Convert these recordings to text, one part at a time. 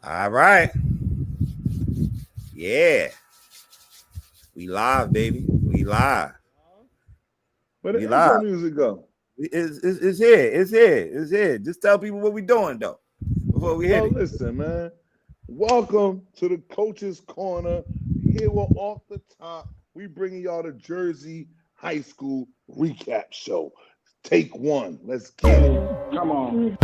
All right. Yeah. We live, baby. We live. Where We the intro live. music go? It's here. It's here. It's here. Just tell people what we doing though before we hit Well, it. listen, man. Welcome to the Coach's Corner. Here we're off the top. We bringing y'all the Jersey High School recap show. Take one. Let's get it. Come on.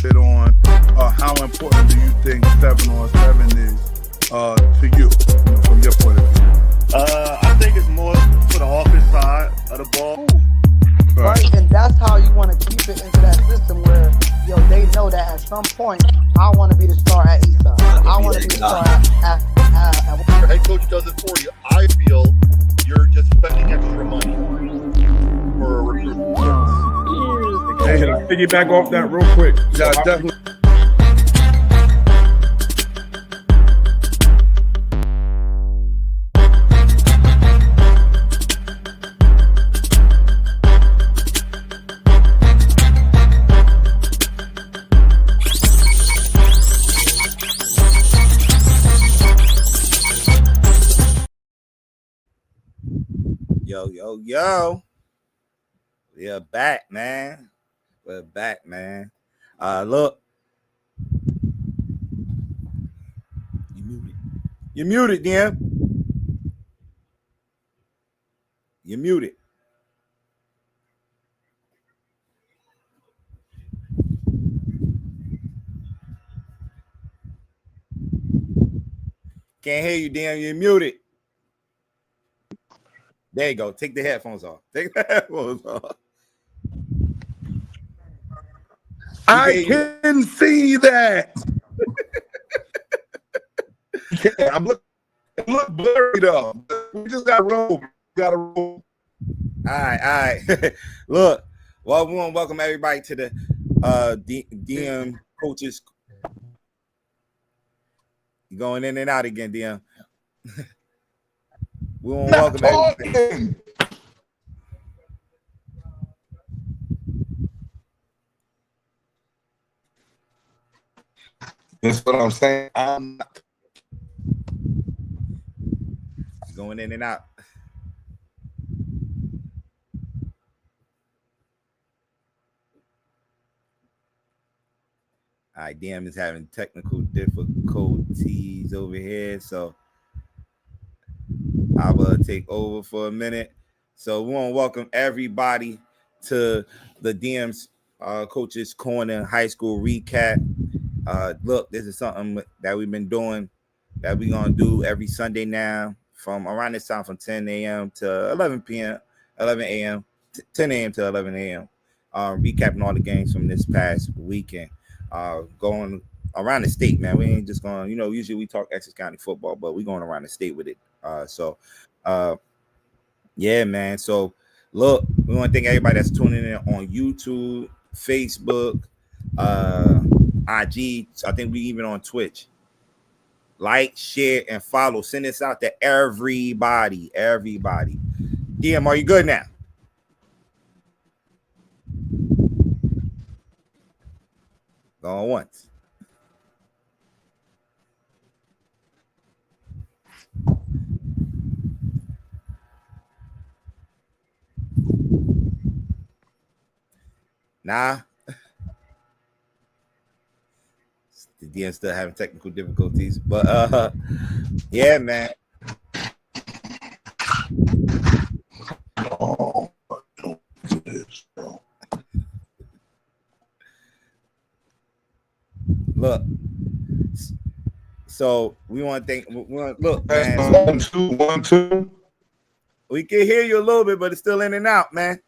Bit on how important do you think 7-on-7 is to you, from your point of view? I think it's more for the offense side of the ball. Right, and that's how you want to keep it into that system where they know that at some point I want to be the star at Eastside. I want to be the star at Your head coach does it for you. I feel you're just spending extra money for a recruitment service. Hey, piggyback off that real quick. Yeah, definitely. Yo. We're back, man. We're back, man. Look. You muted, DM. You muted. Can't hear you, DM. You're muted. There you go. Take the headphones off. Take the headphones off. I can see that. I'm look blurry though. We just got to roll. Got to roll. All right. Look, well, we want to welcome everybody to the DM coaches. You going in and out again, DM. We want to welcome everybody. That's what I'm saying. I'm not. Going in and out. All right, DM is having technical difficulties over here, so I will take over for a minute. So we want to welcome everybody to the DM's Coaches Corner High School recap. Look, this is something that we've been doing that we're going to do every Sunday now from around this time from 10 a.m. to 11 p.m., 11 a.m., 10 a.m. to 11 a.m., recapping all the games from this past weekend. Going around the state, man. We ain't just going, usually we talk Essex County football, but we're going around the state with it. Yeah, man. So, look, we want to thank everybody that's tuning in on YouTube, Facebook, IG. I think we even on Twitch. Like, share, and follow. Send this out to everybody. DM, are you good now? Going once. Nah. The DM still having technical difficulties. But yeah, man. Oh, don't do this, bro. Look. So we want to thank. Look, man. 1, 2, 1, 2. We can hear you a little bit, but it's still in and out, man.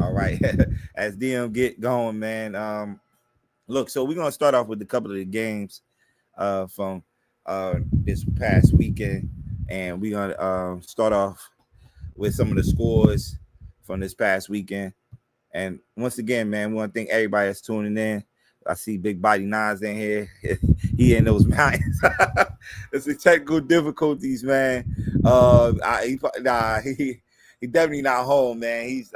All right. As DM get going, man. Look, so we're gonna start off with a couple of the games from this past weekend, and we're gonna start off with some of the scores from this past weekend. And once again, man, we want to thank everybody that's tuning in. I see Big Body Nas in here. He in those mountains. It's the technical difficulties, man. He definitely not home, man. He's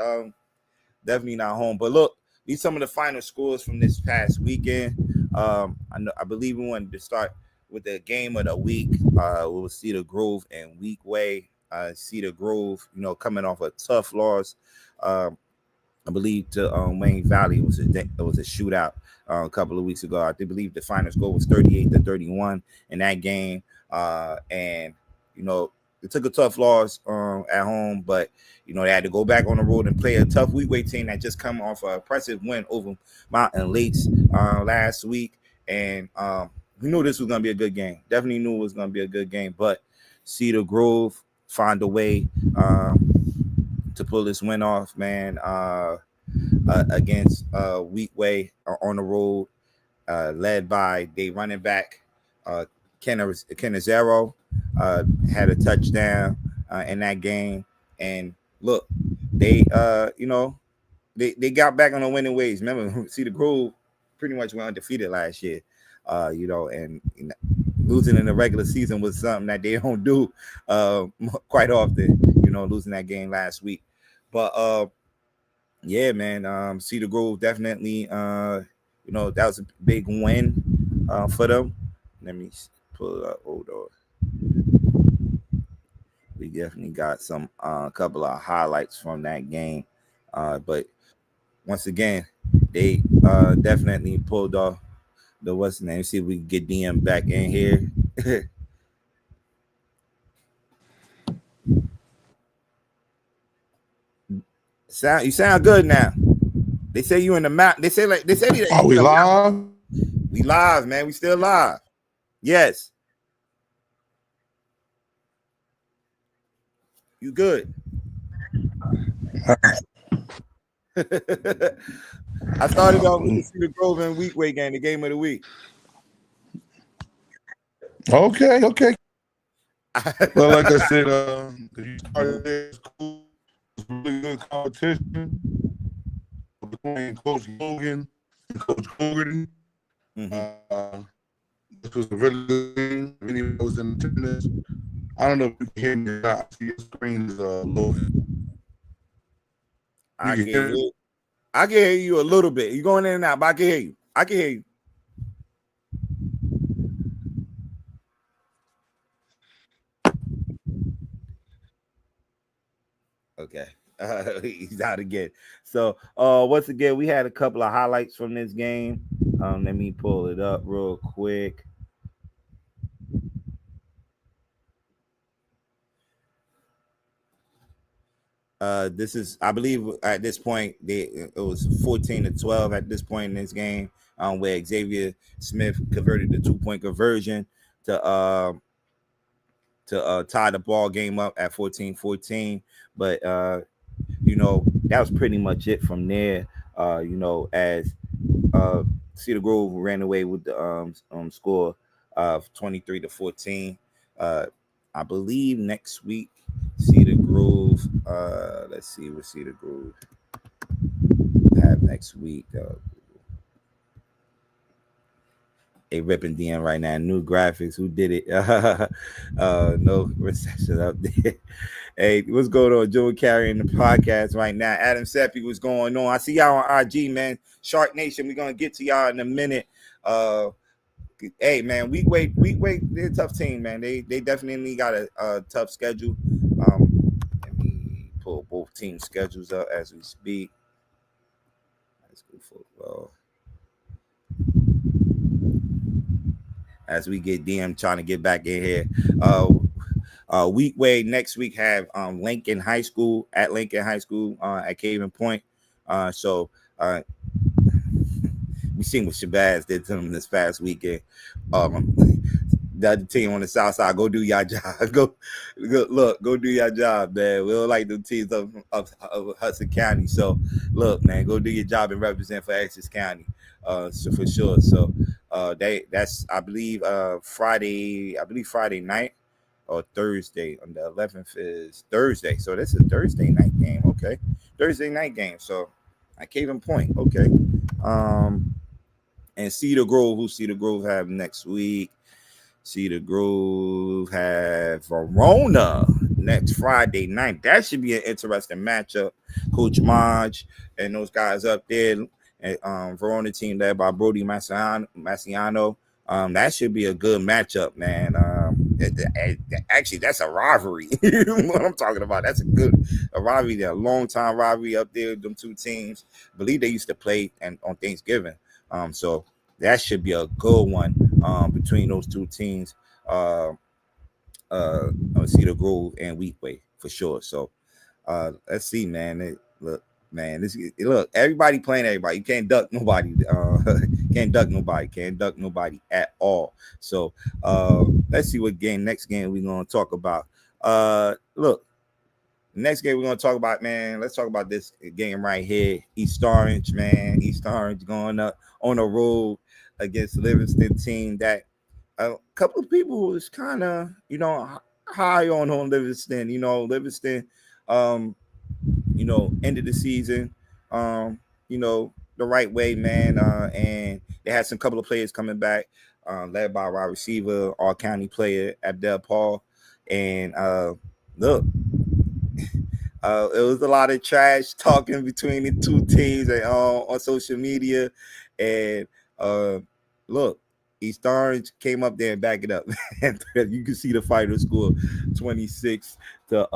definitely not home. But look, these some of the final scores from this past weekend. I believe we wanted to start with the game of the week. It was Cedar Grove and Weequahic. Cedar Grove, coming off a tough loss. I believe to Wayne Valley. It was a shootout a couple of weeks ago. I believe the final score was 38-31 in that game. And it took a tough loss at home, but they had to go back on the road and play a tough Weequahic team that just come off an impressive win over Mountain Lakes last week. And we knew this was gonna be a good game. Definitely knew it was gonna be a good game, but Cedar Grove found a way to pull this win off, man, against Weequahic on the road, led by their running back, Kenazero, had a touchdown in that game. And look, they got back on the winning ways. Remember, Cedar Grove pretty much went undefeated last year, and losing in the regular season was something that they don't do quite often, losing that game last week. But yeah, man, Cedar Grove definitely, that was a big win for them. Let me pull it up. Hold on. We definitely got some couple of highlights from that game. But once again, they definitely pulled off the what's the name. See if we can get DM back in here. You sound good now. They say you in the map. They say Are we live? We live, man. We still live. Yes. You good? I started off with the Cedar Grove and Weequahic game, the game of the week. Okay. Well, like I said, you started there, school. It was really good competition between Coach Logan and Coach Hogarty. Mm-hmm. This was a really good game. Anyone was in attendance. I don't know if you can hear me or not. I see your screen is loading. I can hear you a little bit. You're going in and out, but I can hear you. Okay. He's out again. So once again, we had a couple of highlights from this game. Let me pull it up real quick. This is, I believe, at this point, it was 14-12 at this point in this game, where Xavier Smith converted the 2-point conversion to tie the ball game up at 14-14. But that was pretty much it from there. As Cedar Grove ran away with the score of 23-14. I believe next week Cedar Grove. Let's see what Cedar Grove have next week. A ripping DM right now. New graphics. Who did it? No reception up there. Hey, what's going on? Joe carrying the podcast right now. Adam Seppi, what's going on? I see y'all on IG, man. Shark Nation. We're gonna get to y'all in a minute. Hey, man, Weequahic, they're a tough team, man. They definitely got a tough schedule. Let me pull both team schedules up as we speak. High school football. As we get DM trying to get back in here. Weequahic next week have Lincoln High School at Cavern Point. So we seen what Shabazz did to them this past weekend. The other team on the south side, go do your job. Go do your job, man. We don't like the teams of Hudson County. So look, man, go do your job and represent for Essex County. So for sure. So that's I believe Friday night or Thursday. On the 11th is Thursday. So this is a Thursday night game. Okay. Thursday night game. So I gave him point. Okay. And Cedar Grove, who Cedar Grove have next week? Cedar Grove have Verona next Friday night. That should be an interesting matchup. Coach Maj and those guys up there, and Verona team led by Brody Massiano. That should be a good matchup, man. Actually, that's a rivalry. What I'm talking about. That's a rivalry, a long time rivalry up there. Them two teams. I believe they used to play on Thanksgiving. So that should be a good one between those two teams, Cedar Grove and Wheatway for sure. So let's see, man. Look, everybody playing everybody. You can't duck nobody. Can't duck nobody at all. So let's see what next game we're gonna talk about. Look, next game we're gonna talk about, man. Let's talk about this game right here. East Orange, man. East Orange going up on the road against Livingston team that a couple of people was kind of, high on Livingston. Livingston, ended the season, the right way, man. And they had some couple of players coming back, led by wide receiver, all county player Abdel Paul. And look, it was a lot of trash talking between the two teams on social media. And look, East Orange came up there and back it up. You can see the final score 26 to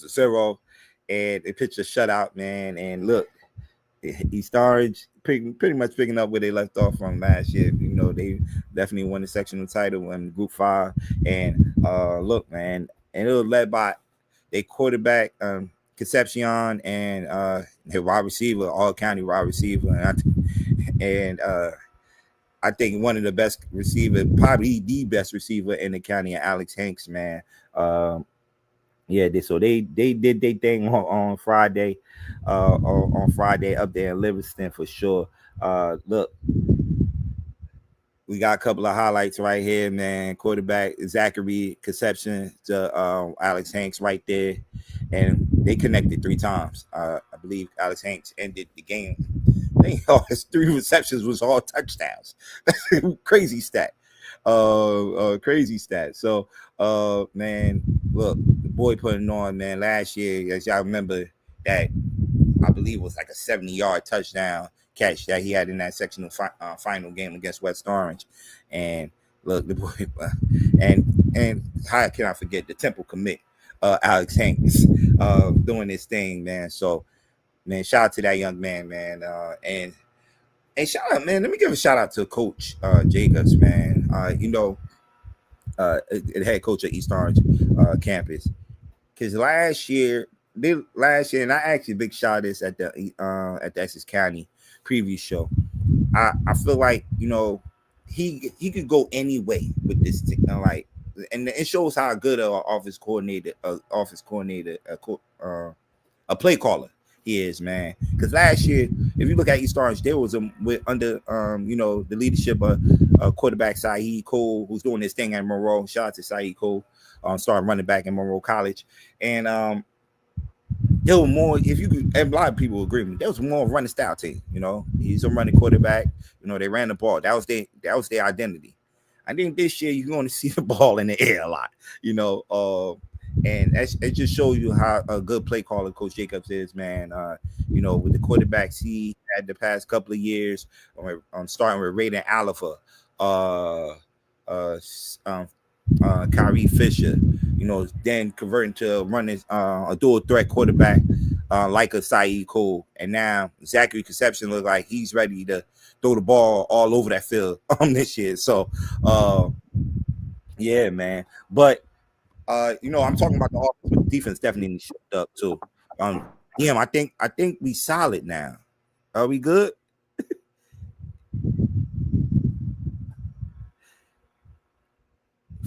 0, and they pitched a shutout, man. And look, East Orange pretty much picking up where they left off from last year. They definitely won the sectional title in Group 5. And look, man, and it was led by their quarterback, Concepcion, and their wide receiver, all county wide receiver. And I think one of the best receiver, probably the best receiver in the county, Alex Hanks, man. So they did their thing on Friday, on Friday up there in Livingston for sure. Look, we got a couple of highlights right here, man. Quarterback Zachary Conception to Alex Hanks right there, and they connected 3 times. I believe Alex Hanks ended the game. I think all his 3 receptions was all touchdowns. Crazy stat. Crazy stat. So, man, look, the boy putting on, man. Last year, as y'all remember, that I believe was like a 70-yard touchdown catch that he had in that sectional final game against West Orange. And look, the boy, and how can I forget the Temple commit, Alex Hanks, doing this thing, man. So, man, shout out to that young man, man. And shout out, man. Let me give a shout out to Coach Jacobs, man. The head coach at East Orange campus. Because last year, and I actually big shout out this at the Essex County preview show. I feel like he could go any way with this thing, and it shows how good a play caller he is, man. Because last year, if you look at East Orange, there was under the leadership of quarterback Saeed Cole, who's doing this thing at Monroe. Shout out to Saeed Cole, starting running back in Monroe College. And there were more, and a lot of people agree with me, there was more running style team. He's a running quarterback. They ran the ball. That was their identity. I think this year you're going to see the ball in the air a lot. And it just shows you how a good play caller Coach Jacobs is, man. With the quarterbacks he had the past couple of years, starting with Raiden Alifa, Kyrie Fisher, then converting to running a dual threat quarterback like a Saeed Cole. And now Zachary Conception looks like he's ready to throw the ball all over that field this year. So, yeah, man. But I'm talking about the offense, but defense definitely showed up too. I think we solid now. Are we good?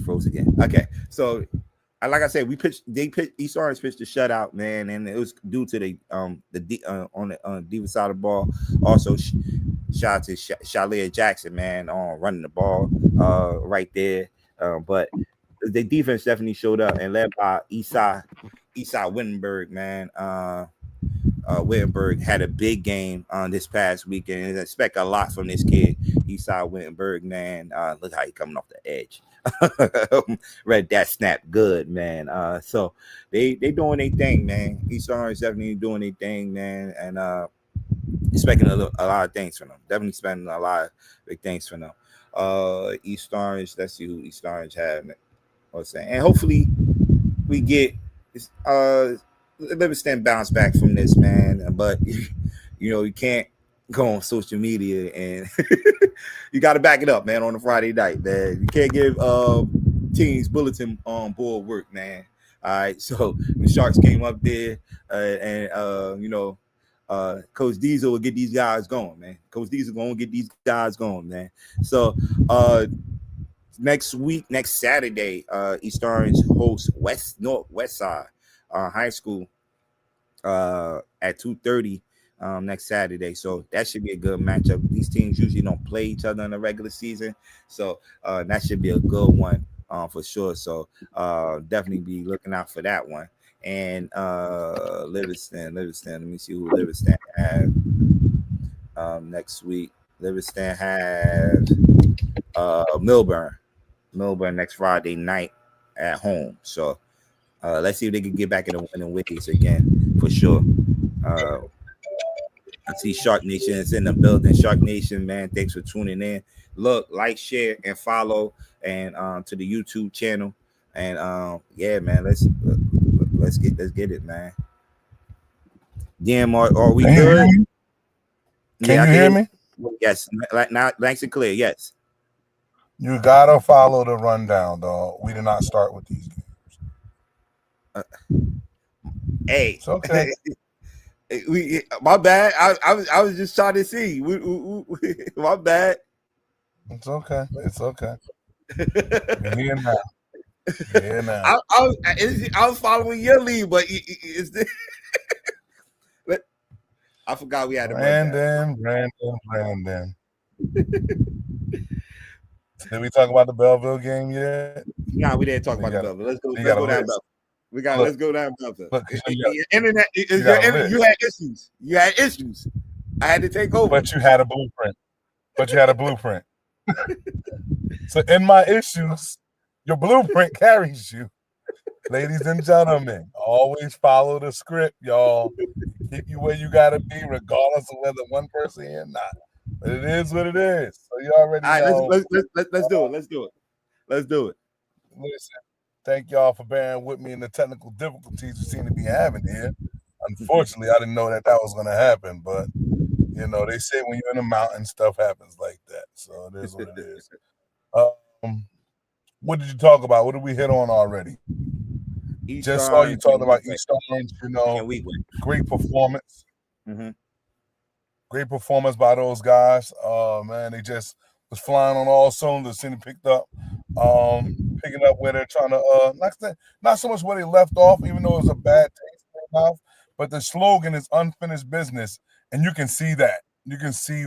Froze again. Okay, so like I said, East Orange pitched a shutout, man, and it was due to the on the defensive side of the ball. Also, shout out to Shalia Jackson, man, on running the ball right there. But the defense definitely showed up and led by Eastside Wittenberg, man. Wittenberg had a big game on this past weekend, and I expect a lot from this kid, Eastside Wittenberg, man. Look how he coming off the edge. Read that snap good, man. So they doing their thing, man. East Orange definitely doing their thing, man, and expecting a lot of things from them. Definitely expecting a lot of big things from them. East Orange, let's see who East Orange had. What's saying, and hopefully we get Livingston bounce back from this, man. But you can't go on social media and you got to back it up, man, on a Friday night, man. You can't give teams bulletin on board work, man. All right, so the Sharks came up there and Coach Diesel will get these guys going, man. Coach Diesel gonna get these guys going, man. So next Saturday, East Orange hosts West Side High School at 2:30 next Saturday. So that should be a good matchup. These teams usually don't play each other in the regular season, so that should be a good one for sure. So definitely be looking out for that one. And Livingston. Let me see who Livingston has next week. Livingston has Milburn next Friday night at home. So let's see if they can get back in the wickets again for sure. I see Shark Nation is in the building. Shark Nation, man, thanks for tuning in. Look, like, share, and follow, and to the YouTube channel. And yeah, man, let's get it, man. Damn, are we good? Can you hear me? Yes, now nice and clear. Yes. You gotta follow the rundown, dog. We did not start with these games. Hey, it's okay. My bad. I was just trying to see. My bad. It's okay. It's okay. You're here now. You're here now. I was following your lead, but I forgot we had a Brandon. Did we talk about the Belleville game yet? No, we didn't talk about the Belleville. Let's go down Belleville. Let's go down Belleville. Internet, you had issues. You had issues. I had to take over. But you had a blueprint. So in my issues, your blueprint carries you. Ladies and gentlemen, always follow the script, y'all. Keep you where you gotta be, regardless of whether one person here or not. But it is what it is. So you already know. Let's do it. Let's do it. Listen, thank y'all for bearing with me in the technical difficulties we seem to be having here. Unfortunately, I didn't know that was going to happen, but they say when you're in the mountain, stuff happens like that. So it is what it is. What did you talk about? What did we hit on already? Just saw you talking about East Orange, great performance. Mm-hmm. Great performance by those guys. Man, they just was flying on all cylinders, seemed picked up, picking up where they're trying to not so much where they left off, even though it was a bad taste in their mouth, but the slogan is unfinished business, and you can see that. You can see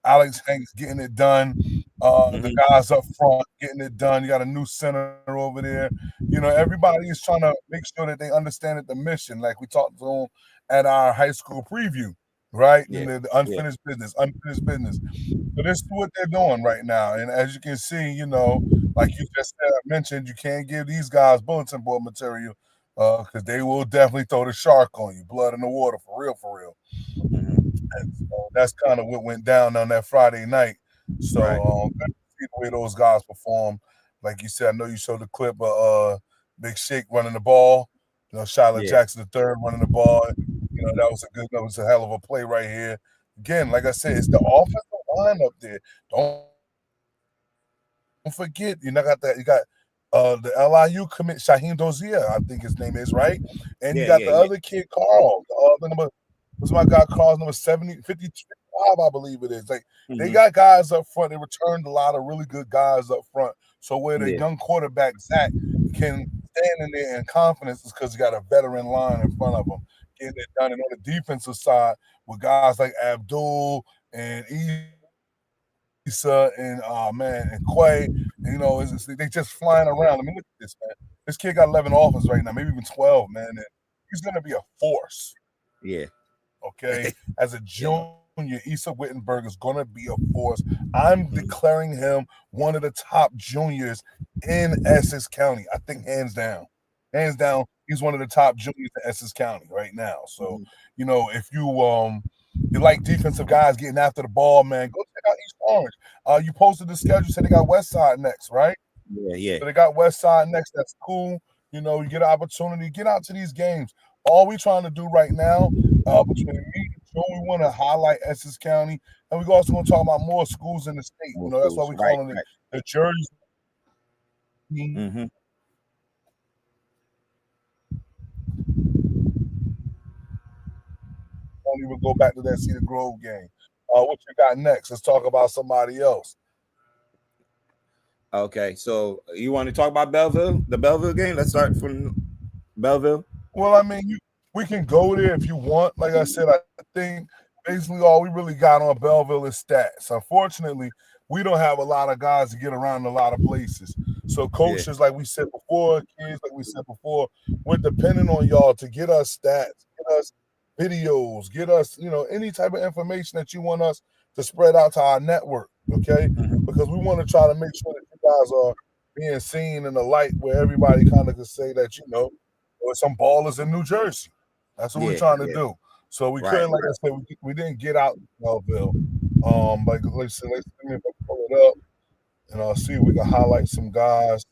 Alex Hanks getting it done, the guys up front getting it done. You got a new center over there. Everybody is trying to make sure that they understand the mission, like we talked to them at our high school preview. Right? Yeah. The unfinished business. So this is what they're doing right now. And as you can see, like you just mentioned, you can't give these guys bulletin board material because they will definitely throw the shark on you, blood in the water, for real. And so that's kind of what went down on that Friday night. So good to see the way those guys perform. Like you said, I know you showed the clip of Big Shake running the ball. Shiloh Jackson III running the ball. That was a hell of a play right here. Again, like I said, it's the offensive line up there. Don't forget, you got the LIU commit Shaheem Dozier, I think his name is, right? And you got the other kid, Carl, What's my guy Carl's number 70, 55, I believe it is. Like they Mhm. got guys up front. They returned a lot of really good guys up front. So where the Yeah. young quarterback Zach can stand in there in confidence is because he got a veteran line in front of him getting it done. And on the defensive side, with guys like Abdul and Issa and and Quay, you know, they just flying around. I mean, look at this, man. This kid got 11 offers right now, maybe even 12, man. And he's gonna be a force. Yeah. Okay, as a junior, Issa Wittenberg is going to be a force. I'm declaring him one of the top juniors in Essex County. I think hands down, he's one of the top juniors in Essex County right now. So, you know, if you like defensive guys getting after the ball, man, go check out East Orange. You posted the schedule, said they got West Side next, right? Yeah. So they got West Side next. That's cool. You know, you get an opportunity, get out to these games. All we trying to do right now, between me and Joe, we want to highlight Essex County, and we also want to talk about more schools in the state. You know, that's why we calling it the Jersey. Mm-hmm. Don't even go back to that Cedar Grove game. What you got next? Let's talk about somebody else. Okay, so you want to talk about Belleville, the Belleville game? Let's start from Belleville. Well, I mean, we can go there if you want. Like I said, I think basically all we really got on Belleville is stats. Unfortunately, we don't have a lot of guys to get around a lot of places. So coaches, like we said before, kids, like we said before, we're depending on y'all to get us stats, get us videos, get us, you know, any type of information that you want us to spread out to our network, okay? Because we want to try to make sure that you guys are being seen in the light where everybody kind of can say that, you know, or some ballers in New Jersey. That's what we're trying to do. So we couldn't, like I said, we didn't get out in Belleville. Like let's see if I can pull it up and I'll see if we can highlight some guys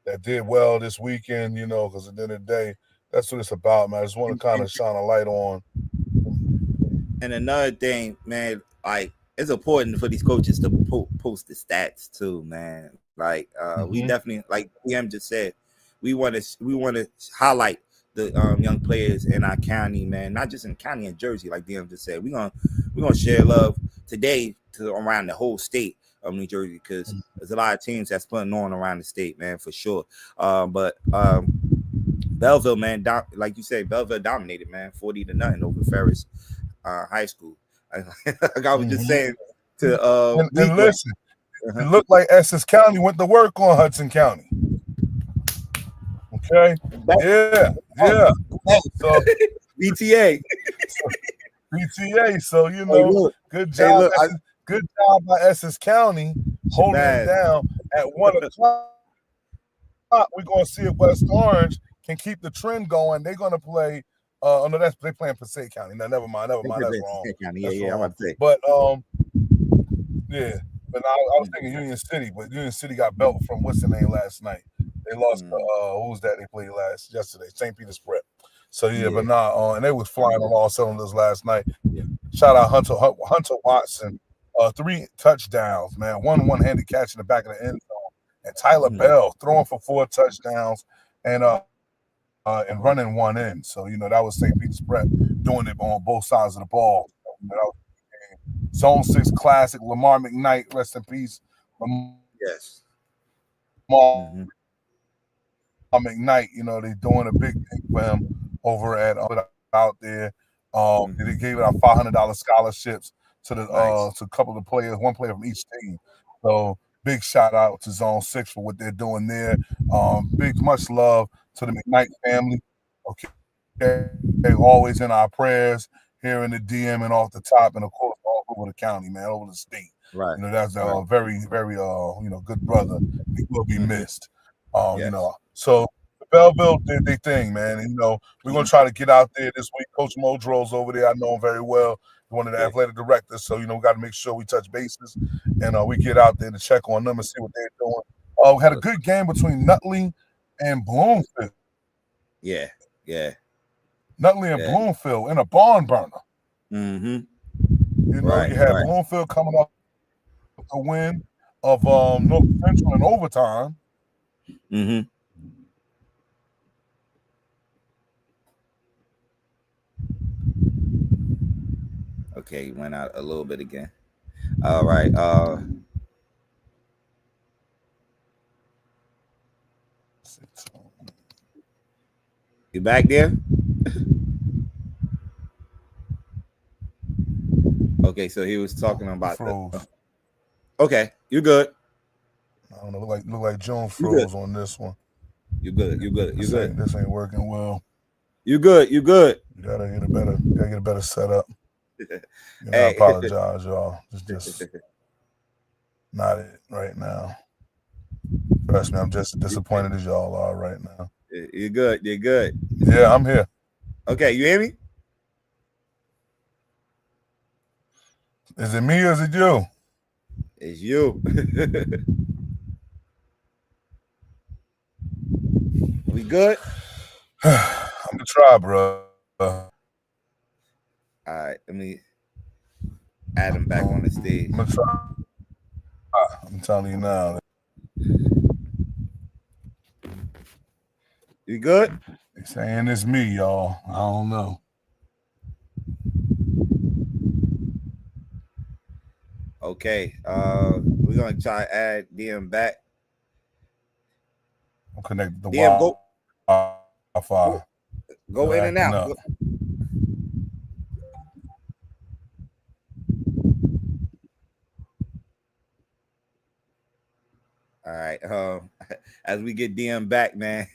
that did well this weekend, you know, because at the end of the day, that's what it's about, man. I just want to kind of shine a light on. And another thing, man, like it's important for these coaches to post the stats too, man. Like we definitely, like PM just said, we want to highlight the young players in our county, man. Not just in county and Jersey, like DM just said. We're gonna share love today to around the whole state of New Jersey because there's a lot of teams that's putting on around the state, man, for sure. But Belleville, man, like you said, Belleville dominated, man, 40-0 over Ferris High School. Like I was just saying to and listen, it looked like Essex County went to work on Hudson County. Okay. Yeah. So BTA. So you know, good job. Good job by Essex County holding it down at 1:00. We're gonna see if West Orange can keep the trend going. They're gonna play. No, they're playing Passaic County. No, never mind. That's wrong. Yeah, I'm about to say. But yeah. But I was thinking Union City, but Union City got belt from what's the name last night. They lost who was that they played yesterday? St. Peter's Prep. So but and they was flying on all cylinders last night. Yeah. Shout out Hunter Watson, 3 touchdowns, man. One-handed catch in the back of the end zone, and Tyler Bell throwing for 4 touchdowns and running one in. So you know that was St. Peter's Prep doing it on both sides of the ball. That was Zone 6 classic. Lamar McKnight, rest in peace. Yes. Lamar McKnight, you know, they're doing a big thing for him over at out there. They gave out $500 scholarships to the to a couple of players, one player from each team. So big shout out to Zone 6 for what they're doing there. Much love to the McKnight family. Okay, they're always in our prayers here in the DM and off the top, and of course all over the county, man, over the state. Right. You know, that's a very, very good brother. He will be missed. You know, so Belleville did their thing, man. And, you know, we're gonna try to get out there this week. Coach Modro's over there. I know him very well. He's one of the athletic directors. So, you know, we got to make sure we touch bases and we get out there to check on them and see what they're doing. We had a good game between Nutley and Bloomfield. Yeah. Nutley and Bloomfield in a barn burner. Mm-hmm. You know, you had Bloomfield coming up with the win of North Central in overtime. Mm-hmm. Okay, he went out a little bit again. All right. You back there? Okay, so he was talking about froze. Okay, you good. I don't know. Look like Joan You good. froze on this one. You good. You good. You good. This ain't working well. You good. You good. You gotta get a better setup. I Hey. apologize, y'all. It's just not it right now. Trust me, I'm just as disappointed as y'all are right now. You're good. You're good. Yeah, I'm here. Okay, you hear me? Is it me or is it you? It's you. We good? I'm gonna try, bro. All right, let me add him back on the stage. I'm gonna try. I'm telling you now. You good? They saying it's me, y'all. I don't know. Okay. We're gonna try to add DM back. I'm connected to DM, Wi-Fi. Go in and out. All right. As we get DM back, man.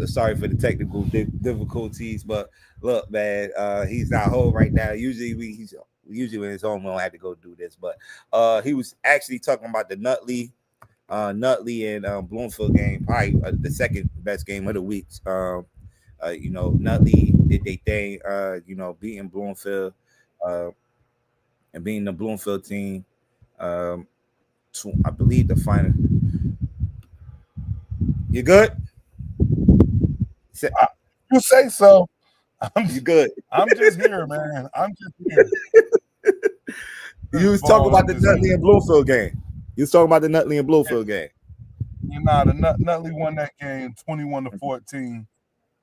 Sorry for the technical difficulties, but look, man, he's not home right now. Usually when he's home, we don't have to go do this. But he was actually talking about the Nutley and Bloomfield game, probably the second best game of the week. Nutley did their thing, beating Bloomfield, and beating the Bloomfield team. To, I believe the final. You good? You say so. You good? I'm just here, man. I'm just here. You was talking about the Nutley and Bloomfield game. You was talking about the Nutley and Bloomfield game. The Nutley won that game 21-14.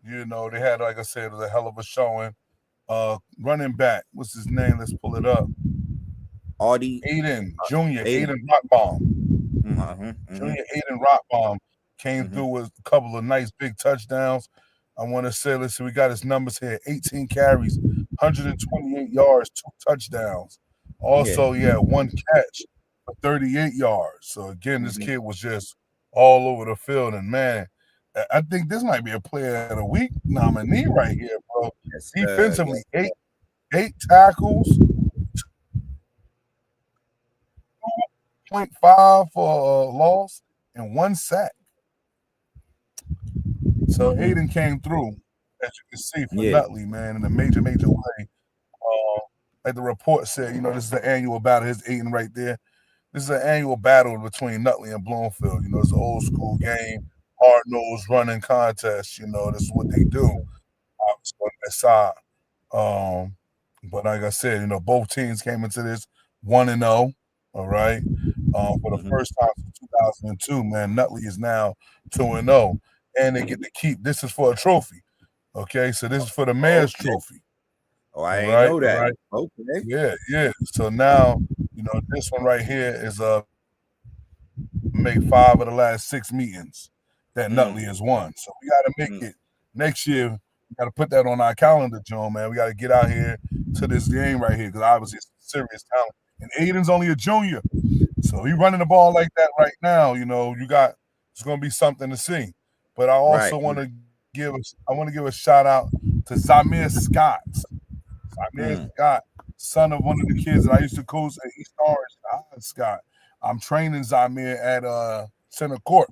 You know, they had, like I said, it was a hell of a showing. Running back, what's his name? Let's pull it up. Aiden Jr. Aiden Rockbaum. Junior Aiden Rockbaum came through with a couple of nice big touchdowns. I want to say, let's see, we got his numbers here: 18 carries, 128 yards, 2 touchdowns. Also, one catch for 38 yards. So again, this kid was just all over the field. And man, I think this might be a Player of the Week nominee right here, bro. Yes, defensively, 8 tackles, 2.5 for a loss, and 1 sack. So Aiden came through, as you can see, for Nutley, man, in a major way. Like the report said, this is the annual battle. Here's Aiden right there. This is an annual battle between Nutley and Bloomfield. It's an old school game, hard-nosed running contest. This is what they do on that side. But like I said, both teams came into this 1-0. All right. For the first time since 2002, man, Nutley is now 2-0. And they get to keep. This is for a trophy. Okay, so this is for the mayor's trophy. Oh, I didn't know that. Right? Okay. Yeah. So now, this one right here is make 5 of the last 6 meetings that Nutley has won. So we got to make it next year. We got to put that on our calendar, Joe, man. We got to get out here to this game right here because obviously it's serious talent. And Aiden's only a junior, so he running the ball like that right now. It's going to be something to see. But I also want to give a shout out to Zamir Scott. Scott, son of one of the kids that I used to coach at East Orange, Scott. I'm training Zamir at center court.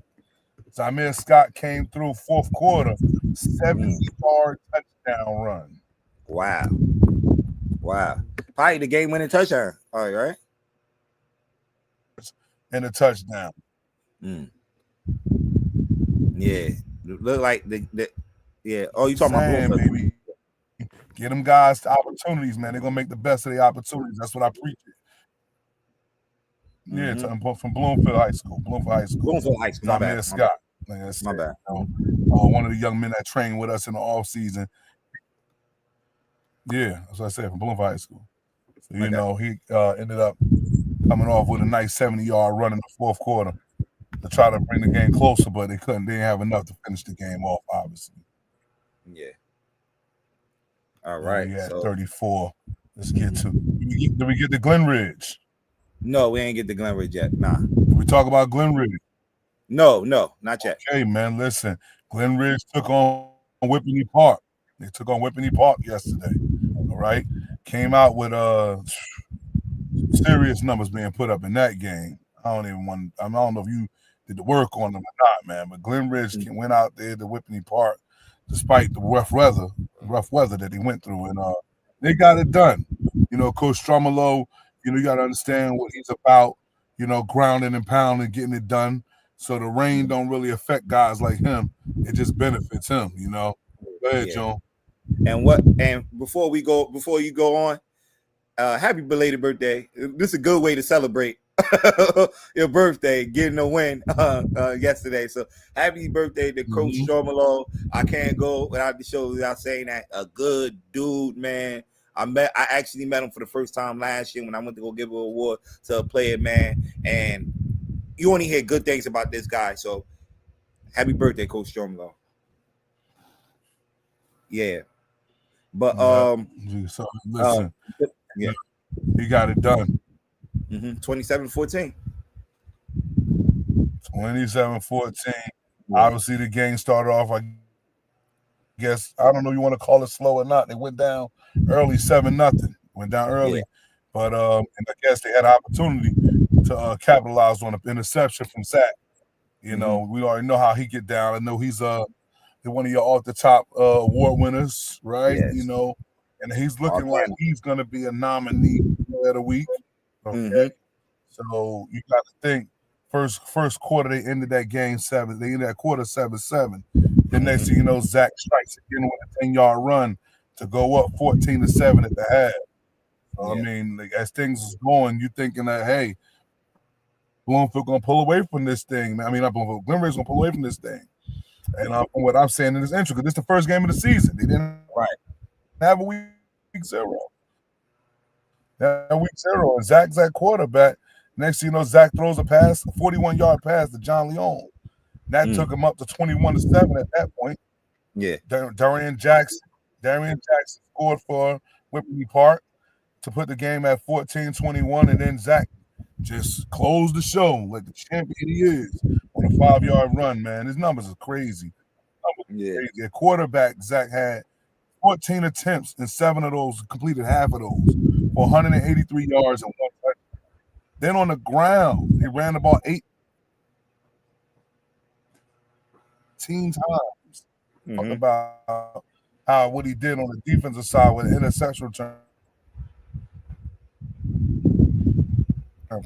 Zamir Scott came through fourth quarter, 70-yard touchdown run. Wow. Probably the game-winning touchdown. All right. And a touchdown. Yeah. Look like the Oh, you talking about Bloomfield, baby. Get them guys to opportunities, man. They're gonna make the best of the opportunities. That's what I preach. Yeah, from Bloomfield High School. Bloomfield High School. My bad. Scott. My bad. One of the young men that trained with us in the off season. Yeah, that's what I said, from Bloomfield High School. So, you know, he ended up coming off with a nice 70-yard run in the fourth quarter to try to bring the game closer, but they couldn't. They didn't have enough to finish the game off, obviously. Yeah. All right. We had so 34. Let's get to. Did we get to Glen Ridge? no, we ain't get the Glen Ridge yet. Nah. Did we talk about Glen Ridge? No, not yet. Okay, man. Listen, Glen Ridge took on Whippany Park. They took on Whippany Park yesterday. All right, came out with serious numbers being put up in that game. I don't know if you did the work on them or not, man. But Glen Ridge went out there to Whippany Park, despite the rough weather that they went through, and they got it done. You know, Coach Stromolo, you know, you got to understand what he's about. You know, grounding and pounding, getting it done. So the rain don't really affect guys like him. It just benefits him. You know. Go ahead, Joe. And before you go on, happy belated birthday. This is a good way to celebrate your birthday, getting a win yesterday. So happy birthday to Coach Stromolo. I can't go without the show without saying that. A good dude, man. I actually met him for the first time last year when I went to go give an award to a player, man. And you only hear good things about this guy. So happy birthday, Coach Stromolo. Yeah. But so listen, yeah, he got it done. 27-14. 27-14. Obviously, the game started off, I guess, I don't know if you want to call it slow or not. They went down early, 7-0. Went down early. Yeah. But and I guess they had an opportunity to capitalize on an interception from Zach. You know, we already know how he get down. I know he's one of your off-the-top award winners, right? Yes. You know, and he's looking like he's going to be a nominee of the week. Okay. So you got to think first quarter they ended that game 7. They ended that quarter 7-7. Then next thing you know, Zach strikes again with a 10-yard run to go up 14-7 at the half. So, I mean, like, as things is going, you're thinking that, hey, Bloomfield going to pull away from this thing. I mean, not Bloomfield, Glen Ridge going to pull away from this thing. And from what I'm saying in this intro, because this is the first game of the season. They didn't have a week 0. That week 0, and Zach's at quarterback. Next thing you know, Zach throws a pass, a 41-yard pass to John Leon. That took him up to 21-7 at that point. Yeah. Darian Jackson scored for Whippany Park to put the game at 14-21, and then Zach just closed the show like the champion he is on a 5-yard run, man. His numbers are crazy. Crazy. At quarterback, Zach had 14 attempts, and 7 of those completed half of those for 183 yards and 1 touchdown. Then on the ground, he ran the ball 18 times. Talk about what he did on the defensive side with an interception return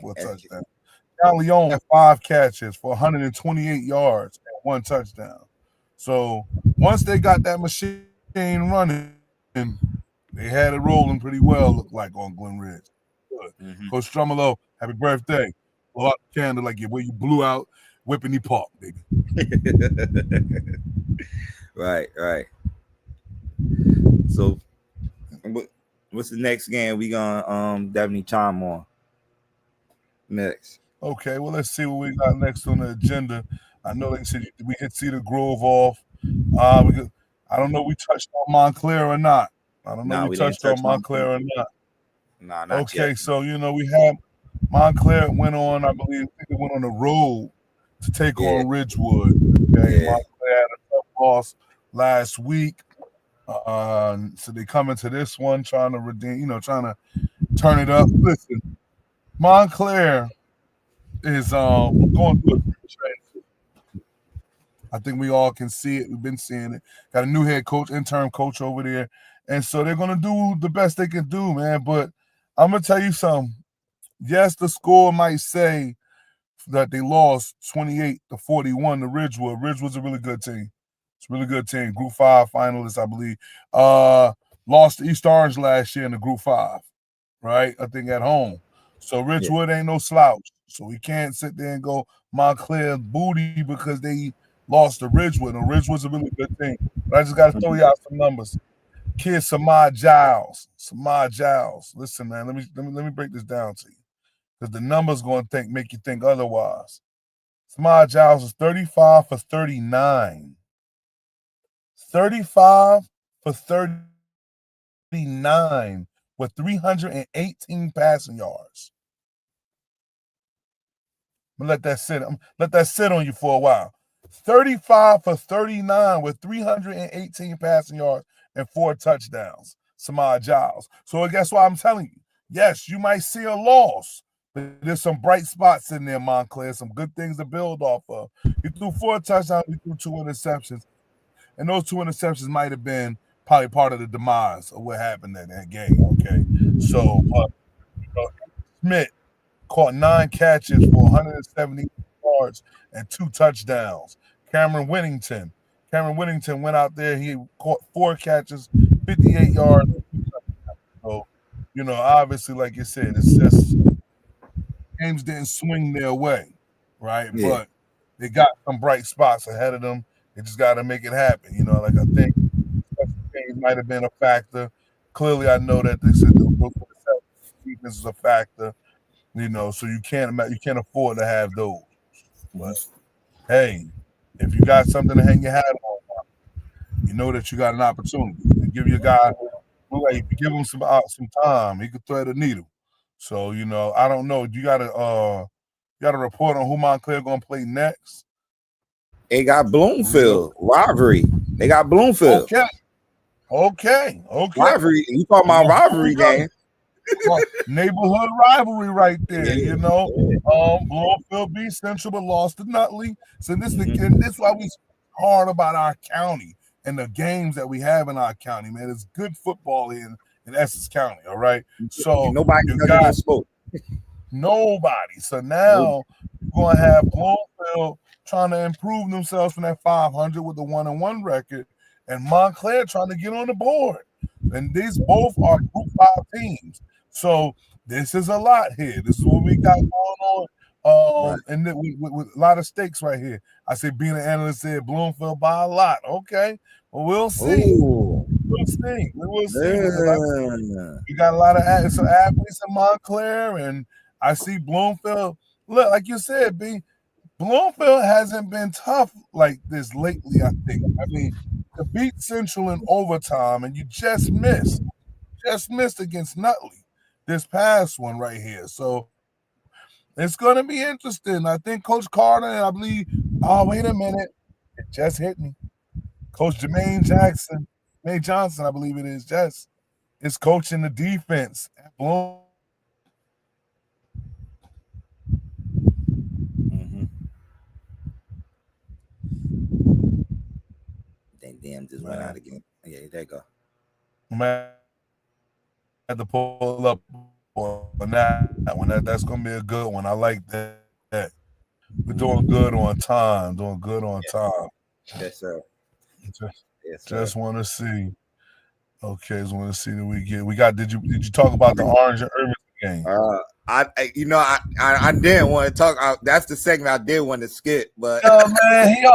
for a touchdown. John Leon had 5 catches for 128 yards and 1 touchdown. So once they got that machine running, they had it rolling pretty well, looked like, on Glen Ridge. Coach Stromolo, happy birthday. Blow out the candle like where you blew out Whippany Park, baby. Right. So what's the next game we gonna definitely chime on next? Okay, well, let's see what we got next on the agenda. I know, like I said, we hit Cedar Grove off. I don't know if we touched on Montclair or not. I don't know if we touched on Montclair or not. Nah, not okay, yet. So, you know, we had Montclair went on, I believe they went on the road to take on Ridgewood. Okay, Montclair had a tough loss last week. So they come into this one trying to redeem, trying to turn it up. Listen, Montclair is going through a transition. I think we all can see it. We've been seeing it. Got a new head coach, interim coach over there. And so they're going to do the best they can do, man. But I'm going to tell you something. Yes, the score might say that they lost 28-41 to Ridgewood. Ridgewood's a really good team. It's a really good team. Group 5 finalists, I believe. Lost to East Orange last year in the Group 5, right? I think at home. So Ridgewood ain't no slouch. So we can't sit there and go Montclair booty because they lost to Ridgewood. And Ridgewood's a really good team. But I just got to throw you out some numbers. Kid Samad Giles. Samad Giles. Listen, man, let me break this down to you. Because the numbers going to make you think otherwise. Samad Giles is 35 for 39. 35 for 39 with 318 passing yards. I'm gonna let that sit. Let that sit on you for a while. 35 for 39 with 318 passing yards and 4 touchdowns. Samad Giles. So guess what I'm telling you? Yes, you might see a loss, but there's some bright spots in there, Montclair. Some good things to build off of. He threw 4 touchdowns. He threw 2 interceptions, and those 2 interceptions might have been probably part of the demise of what happened in that game. Okay, so Smith caught 9 catches for 170 yards and 2 touchdowns. Cameron Whittington went out there. He caught 4 catches, 58 yards. So, obviously, like you said, it's just games didn't swing their way, right? Yeah. But they got some bright spots ahead of them. They just got to make it happen. Like I think games might have been a factor. Clearly, I know that they said the defense is a factor. So you can't afford to have those. But hey, if you got something to hang your hat on, you know that you got an opportunity. They give you a guy, if you give him some time, he could thread a needle. So I don't know. You got a report on who Montclair gonna play next? They got Bloomfield rivalry. They got Bloomfield. Okay. Rivalry. You talking about rivalry game? Neighborhood rivalry right there, Bloomfield beat Central but lost to Nutley. So this is why we hard about our county and the games that we have in our county, man. It's good football in Essex County, all right? So nobody got spoke. Nobody. So now you're gonna have Bloomfield trying to improve themselves from that 500 with the 1-1 record, and Montclair trying to get on the board. And these both are Group 5 teams. So this is a lot here. This is what we got going on. And with a lot of stakes right here. I say being an analyst said Bloomfield by a lot. Okay. Well, we'll see. Ooh. We'll see. We got a lot of athletes in Montclair, and I see Bloomfield. Look, like you said, B, Bloomfield hasn't been tough like this lately, I think. I mean, to beat Central in overtime, and you just missed against Nutley this past one right here. So it's going to be interesting. I think Coach Carter, and I believe, wait a minute, it just hit me. Coach Jermaine Johnson, I believe it is, just is coaching the defense at Bloom. Damn, just went out again. Yeah, there you go. Man, I had to pull up on that one. That's gonna be a good one. I like that. We're doing good on time. Yes, sir. Just want to see. Okay, just want to see that we got. Did you talk about the Orange and Irving game? I didn't want to talk. That's the segment I did want to skip, but man, he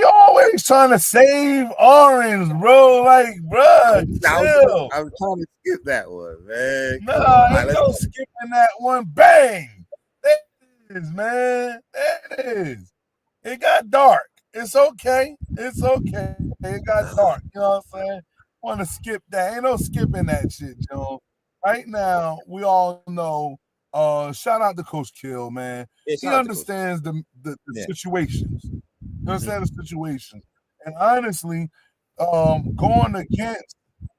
always trying to save Orange, bro. Like, bro, chill. I was trying to skip that one, man. Nah, ain't no skipping that one. Bang, there it is, man. There it is. It got dark. It's okay. It got dark. You know what I'm saying? Want to skip that? Ain't no skipping that shit, Joe. Right now, we all know. Shout out to Coach Kill, man. Yeah, he understands the situations. He understands the situations. And honestly, going against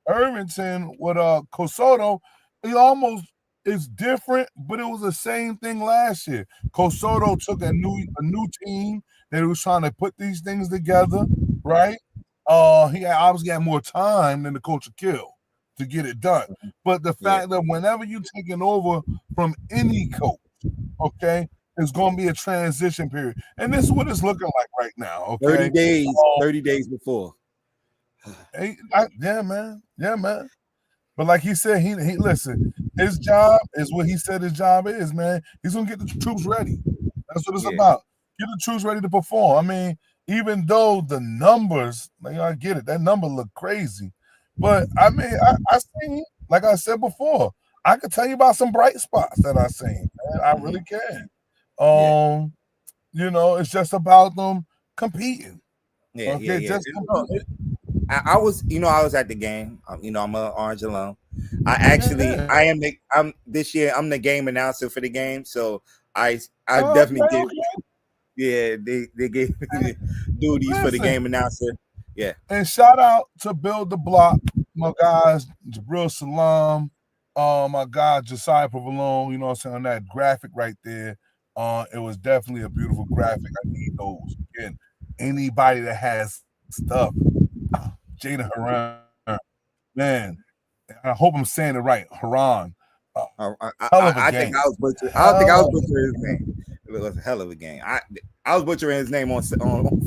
Irvington with Cosoto, he almost is different, but it was the same thing last year. Cosoto took a new team that was trying to put these things together, right? He obviously had more time than the Coach of Kill to get it done. But the fact that whenever you're taking over from any coach, okay, there's going to be a transition period. And this is what it's looking like right now, okay? 30 days before. Yeah, man. But like he said, he listen, his job is what he said his job is, man. He's going to get the troops ready. That's what it's about. Get the troops ready to perform. I mean, even though the numbers, like, I get it, that number look crazy. But I mean, I seen, like I said before, I could tell you about some bright spots that I seen. Man. I really can. You know, it's just about them competing. Yeah, Okay, yeah, yeah. just competing. I was, I was at the game. I'm an Orange alum. I'm this year. I'm the game announcer for the game, so I definitely did. Yeah, they gave me duties for the game announcer. Yeah. And shout out to Build the Block, my guys, Jabril Salam, my guy Josiah Provolone, you know what I'm saying, on that graphic right there. It was definitely a beautiful graphic. I need those. Again, anybody that has stuff, Jada Haran, man, I hope I'm saying it right. Haran. I think I was butchering. I don't think I was butchering his name. It was a hell of a game. I was butchering his name on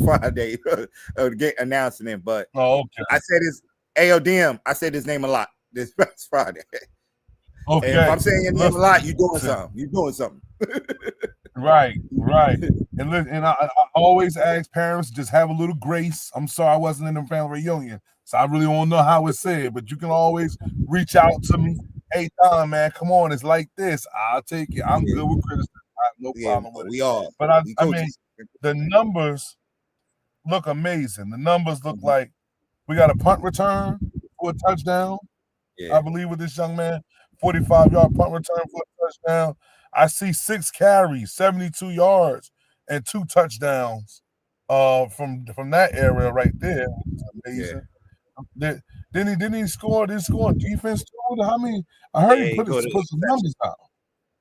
Friday, announcing it. But okay. I said his AODM. I said his name a lot this past Friday. Okay. And if I'm saying your name a lot, you're doing something. You're doing something. Right. And I always ask parents, just have a little grace. I'm sorry I wasn't in the family reunion, so I really don't know how it's said, but you can always reach out to me. Hey, Don, man, come on, it's like this. I'll take it. I'm good with criticism. I have no problem with it. We are. But I mean, the numbers look amazing. The numbers look like we got a punt return for a touchdown. I believe with this young man, 45-yard punt return for a touchdown. I see 6 carries, 72 yards, and 2 touchdowns from that area right there. It's amazing. Didn't he score? Didn't score defense too? How many? I heard he put some numbers out.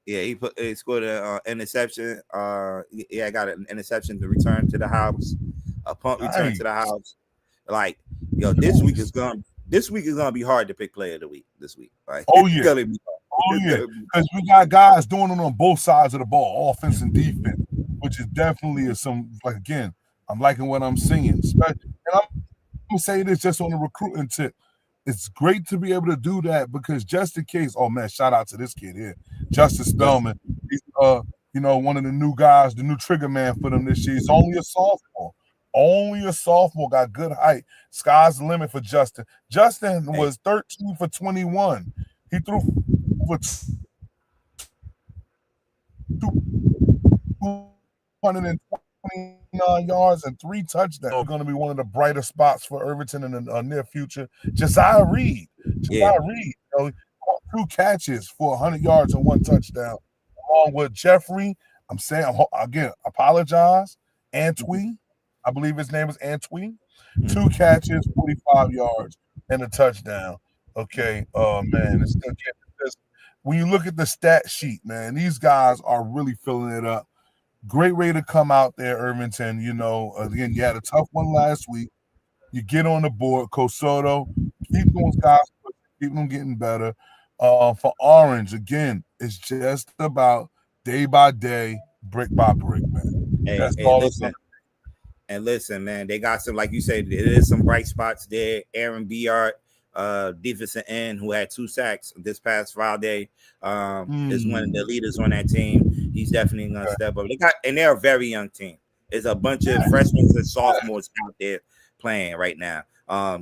Yeah, he scored an interception. I got an interception to return to the house, a punt return to the house. Like, this week is gonna be hard to pick player of the week this week. Like, because we got guys doing it on both sides of the ball, offense and defense, which is definitely like, again, I'm liking what I'm seeing. And I'm gonna say this just on the recruiting tip. It's great to be able to do that because just in case, oh man, shout out to this kid here, Justice Spellman. He's one of the new guys, the new trigger man for them this year. He's only a sophomore. Got good height. Sky's the limit for Justin. Justin was 13 for 21. He threw for 229 yards and 3 touchdowns. Going to be one of the brighter spots for Irvington in the near future. Josiah Reed. 2 catches for 100 yards and 1 touchdown. Along with Jeffrey, I'm saying, again, apologize, Antwi. I believe his name is Antwi. 2 catches, 45 yards, and a touchdown. Okay, man, when you look at the stat sheet, man, these guys are really filling it up. Great way to come out there, Irvington. Again, you had a tough one last week. You get on the board, Coach Soto, keep those guys, keep them getting better. For Orange, again, it's just about day by day, brick by brick, man. That's all it's about. And listen, man, they got some, like you said, there is some bright spots there. Aaron Biart, defensive end, who had 2 sacks this past Friday, is one of the leaders on that team. He's definitely gonna step up. They're a very young team. There's a bunch of freshmen and sophomores out there playing right now.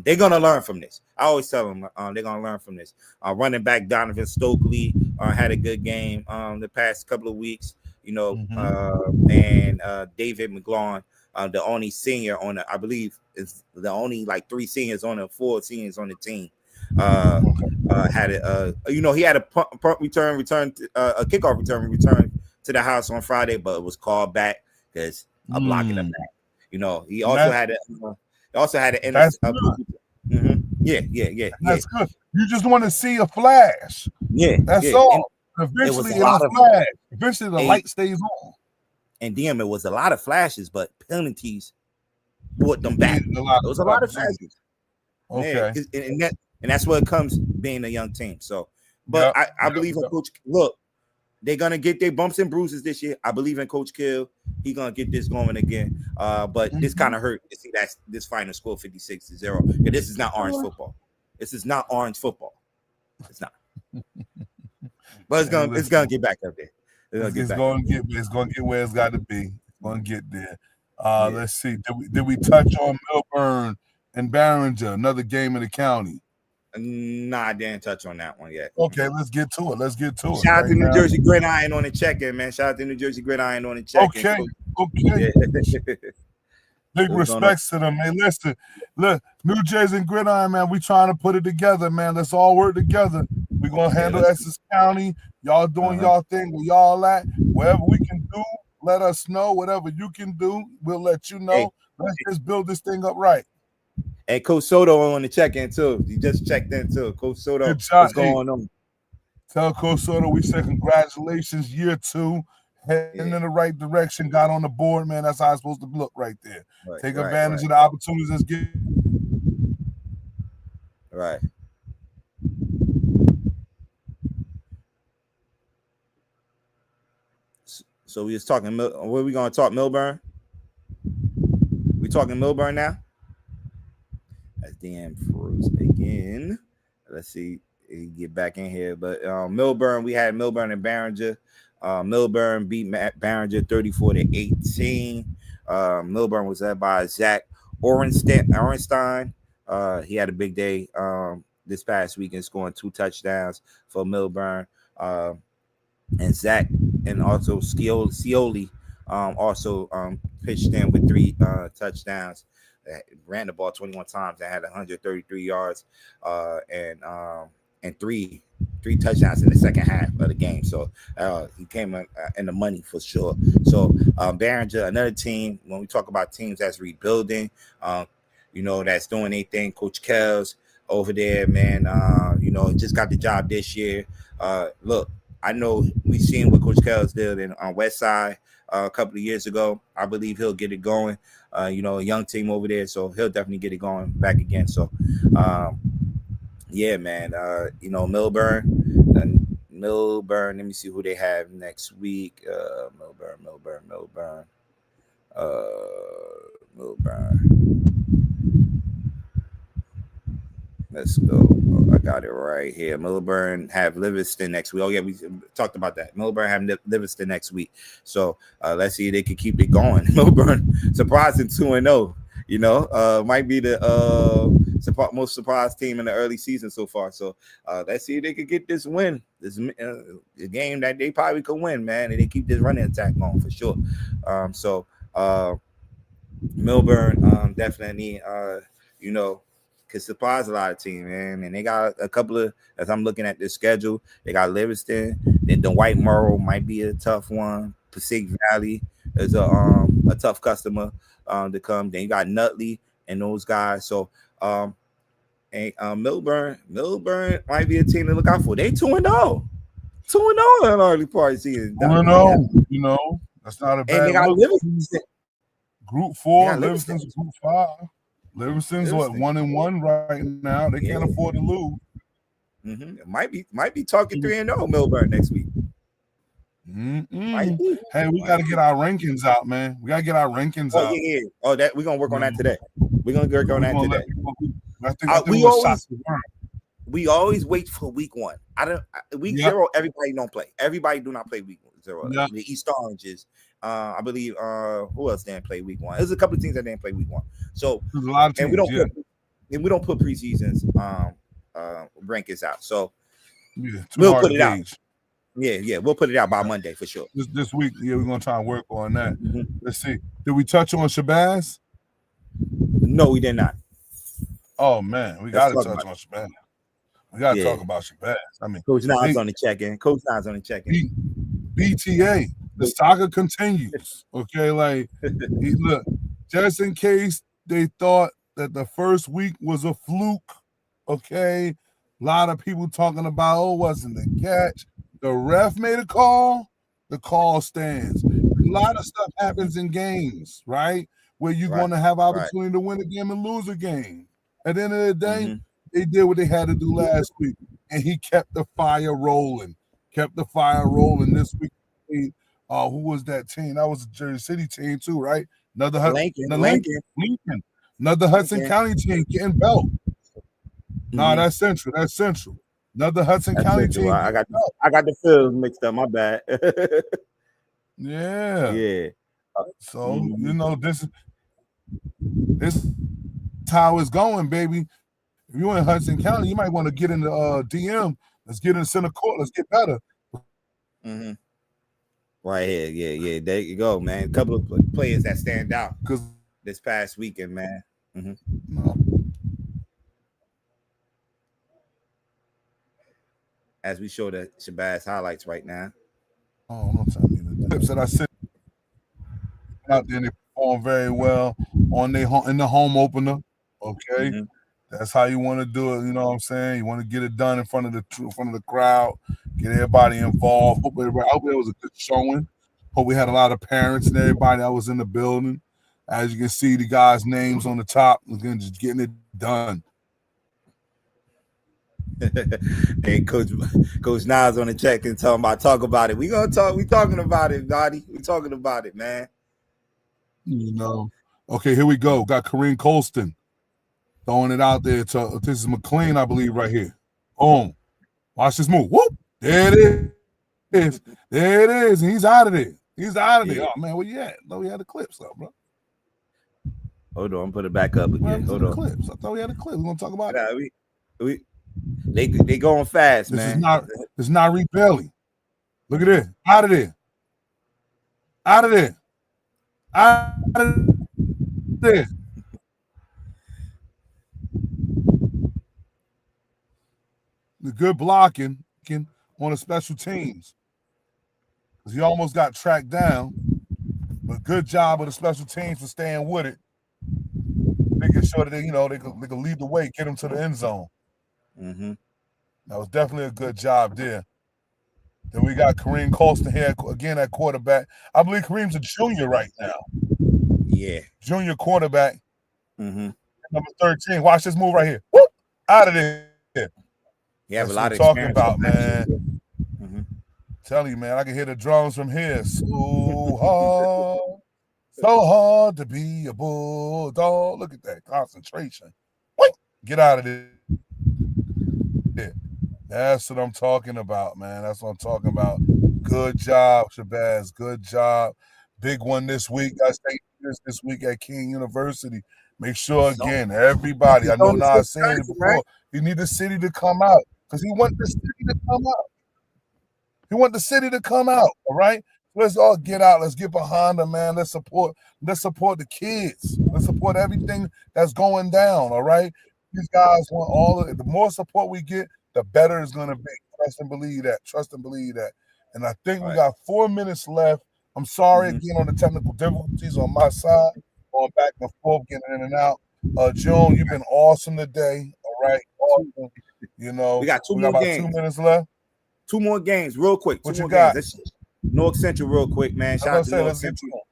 They're gonna learn from this. I always tell them they're gonna learn from this. Running back Donovan Stokely had a good game the past couple of weeks. And David McGlaughlin. The only senior I believe is the only 3 seniors on 4 seniors on the team. Had it. He had a punt return, a kickoff return to the house on Friday, but it was called back because I'm blocking him back. He also had an. That's Yeah. That's good. You just want to see a flash. Yeah, that's all. Eventually, Eventually, the light stays on. And DM, it was a lot of flashes, but penalties brought them back. It was a lot of flashes. Okay. Yeah, and that's what it comes being a young team. So, but I believe in Coach. Look, they're gonna get their bumps and bruises this year. I believe in Coach Kill. He's gonna get this going again. But this kind of hurt to see that this final score 56-0. This is not orange football. This is not orange football. It's not. But it's gonna get back up there. It's going to get where it's got to be. It's going to get there. Let's see. Did we touch on Milburn and Barringer, another game in the county? Nah, I didn't touch on that one yet. Okay, let's get to it. Let's get to it. Shout out right to New now. Jersey Gridiron on the check-in, man. Shout out to New Jersey Gridiron on the check-in. Okay, okay. Yeah. Big What's going respects to them. Hey, listen, look, New Jersey Gridiron, man. We trying to put it together, man. Let's all work together. We're gonna handle Essex County. Y'all doing y'all thing where y'all at. Whatever we can do, let us know. Whatever you can do, we'll let you know. Hey. Let's just build this thing up right. And Coach Soto on the check-in too. You just checked in too. Coach Soto, Good job. what's going on? Tell Coach Soto we said congratulations, year 2. Heading in the right direction, got on the board, man. That's how it's supposed to look right there. Right, Take right, advantage right. of the opportunities that's given. Right. So we was talking. What are we going to talk? Milburn? We talking Milburn now? That's damn froze again. Let's see. Get back in here. But Milburn, we had Milburn and Barringer. Milburn beat Barringer 34-18. Milburn was led by Zach Orenstein. He had a big day this past weekend, scoring 2 touchdowns for Milburn. And Zach and also Scioli also pitched in with 3 touchdowns. Ran the ball 21 times and had 133 yards and three touchdowns in the second half of the game. So he came in the money for sure. So Barringer, another team, when we talk about teams that's rebuilding, that's doing anything, Coach Kells over there, man, just got the job this year. Look, I know we've seen what Coach Kells did on West Side a couple of years ago. I believe he'll get it going. A young team over there, so he'll definitely get it going back again. So, yeah, man. Milburn. Let me see who they have next week. Milburn. Let's go. I got it right here. Milburn have Livingston next week. Oh, yeah, we talked about that. Milburn have Livingston next week. So let's see if they can keep it going. Milburn surprising 2-0. Might be the most surprised team in the early season so far. So let's see if they could get this win. This a game that they probably could win, man, and they keep this running attack going for sure. Milburn definitely, could surprise a lot of teams, man. And they got a couple of, as I'm looking at this schedule, they got Livingston, then the White Morrow might be a tough one. Pacific Valley is a tough customer to come. Then you got Nutley and those guys. So Milburn might be a team to look out for. They 2-0. 2-0 in early part of season. 2-0, that's not a bad. And they got Livingston. Group 4, Livingston's Group 5. Livingston's what, 1-1 right now. They can't afford to lose. Mm-hmm. Might be talking 3-0 Milburn next week. Hey, we got to get our rankings out, man. We got to get our rankings out. Yeah. Oh, that we're gonna work on that today. We're gonna work on that today. I think we always wait for week 1. Week 0, everybody don't play. Everybody do not play week 0. Yeah. The East Oranges. I believe who else didn't play week 1? There's a couple of teams that didn't play week 1. So there's a lot of teams, we don't put preseasons rankings out. So we'll put it out. Yeah, we'll put it out by Monday for sure. This week, we're gonna try and work on that. Let's see. Did we touch on Shabazz? No, we did not. Oh man, we gotta touch on Shabazz. We gotta talk about Shabazz. I mean, Coach Nas on the check-in. BTA. The saga continues. Okay, look, just in case they thought that the first week was a fluke. Okay, a lot of people talking about, wasn't the catch. The ref made a call. The call stands. A lot of stuff happens in games, right? Where you're going to have opportunity to win a game and lose a game. At the end of the day, they did what they had to do last week, and he kept the fire rolling. This week. Who was that team? That was a Jersey City team too, right? Another Lincoln. Another Hudson County team getting belt. No, that's Central. Another Hudson County team. I got the field mixed up. My bad. Yeah. So this is how it's going, baby. If you're in Hudson County, you might want to get into DM. Let's get in center court. Let's get better. Mm-hmm. Right here, yeah. There you go, man. A couple of players that stand out Because this past weekend, man. Mm-hmm. no. As we show the Shabazz highlights right now. Oh, don't tell me the clips that I said out there. They perform very well on in the home opener. Okay, that's how you want to do it. You know what I'm saying? You want to get it done in front of the crowd, get everybody involved. Hope it was a good showing. Hope we had a lot of parents and everybody that was in the building. As you can see, the guys' names on the top. Again, just getting it done. Hey, Coach Nas on the check and talk about it. We talking about it, Dottie. We talking about it, man. You know. Okay, here we go. Got Kareem Colston throwing it out there to this is McLean, I believe, right here. Boom. Watch this move. Whoop. There it is. There it is. And he's out of there. Yeah. Oh man, where you at? No, we had the clips up, bro. Hold on, put it back up again. Hold on. Clips. I thought we had the clips. We're gonna talk about it. They going fast, man. This is not Reed Bailey. Look at this. Out of there. Out of there. Out of there. The good blocking on the special teams. Because he almost got tracked down. But good job of the special teams for staying with it. Making sure that they could lead the way, get them to the end zone. Mm-hmm. That was definitely a good job there. Then we got Kareem Colston here again at quarterback. I believe Kareem's a junior right now. Yeah. Junior quarterback. Mm-hmm. Number 13. Watch this move right here. Whoop! Out of there. You have That's a lot what of talking experience about, on that man. shit. Mm-hmm. Tell you, man, I can hear the drums from here. So hard to be a bulldog. Look at that concentration. Wait, get out of there. That's what I'm talking about, man. That's what I'm talking about. Good job, Shabazz. Good job. Big one this week. I say this week at King University. Make sure again, everybody. I know now I said it before. You need the city to come out because he want the city to come out. He want the city to come out. All right. Let's all get out. Let's get behind them, man. Let's support the kids. Let's support everything that's going down. All right. These guys want all of it. The more support we get, the better it's gonna be. Trust and believe that. Trust and believe that. And I think we got 4 minutes left. I'm sorry again on the technical difficulties on my side. Going back and forth, getting in and out. June, you've been awesome today. All right. Awesome. You know, we got about games. 2 minutes left. 2 more games, real quick. What you got? North Central, real quick, man. Shout out to North Central.